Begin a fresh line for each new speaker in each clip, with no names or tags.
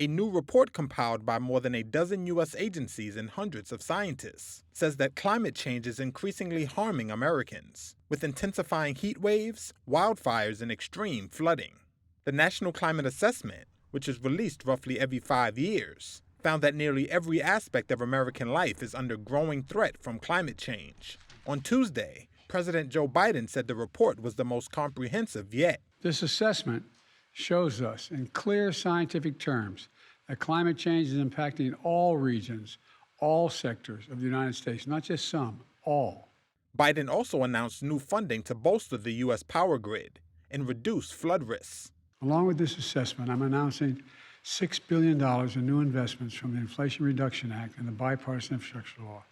A new report compiled by more than a dozen U.S. agencies and hundreds of scientists says that climate change is increasingly harming Americans, with intensifying heat waves, wildfires, and extreme flooding. The National Climate Assessment, which is released roughly every 5 years, found that nearly every aspect of American life is under growing threat from climate change. On Tuesday, President Joe Biden said the report was the most comprehensive yet.
This assessment shows us in clear scientific terms that climate change is impacting all regions, all sectors of the United States, not just some, all.
Biden also announced new funding to bolster the U.S. power grid and reduce flood risks.
Along with this assessment, I'm announcing $6 billion in new investments from the Inflation Reduction Act and the Bipartisan Infrastructure Law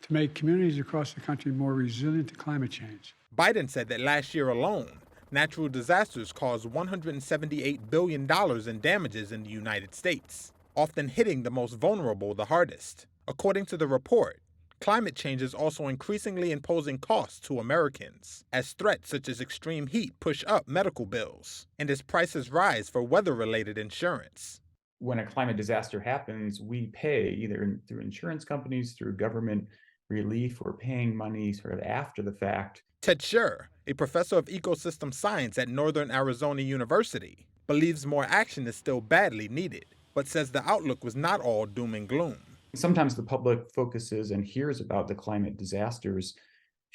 to make communities across the country more resilient to climate change.
Biden said that last year alone, natural disasters caused $178 billion in damages in the United States, often hitting the most vulnerable the hardest. According to the report, climate change is also increasingly imposing costs to Americans, as threats such as extreme heat push up medical bills, and as prices rise for weather-related insurance.
When a climate disaster happens, we pay either through insurance companies, through government relief, or paying money sort of after the fact.
Ted Scher, a professor of ecosystem science at Northern Arizona University, believes more action is still badly needed, but says the outlook was not all doom and gloom.
Sometimes the public focuses and hears about the climate disasters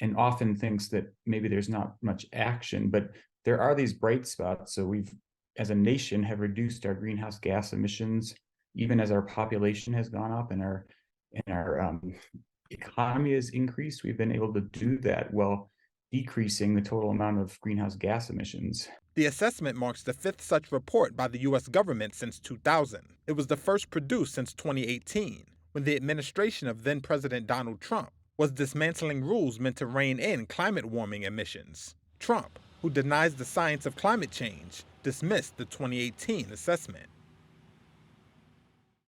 and often thinks that maybe there's not much action, but there are these bright spots. So we've, as a nation, have reduced our greenhouse gas emissions, even as our population has gone up and our economy has increased. We've been able to do that while decreasing the total amount of greenhouse gas emissions.
The assessment marks the fifth such report by the U.S. government since 2000. It was the first produced since 2018, when the administration of then-President Donald Trump was dismantling rules meant to rein in climate warming emissions. Trump, who denies the science of climate change, dismissed the 2018 assessment.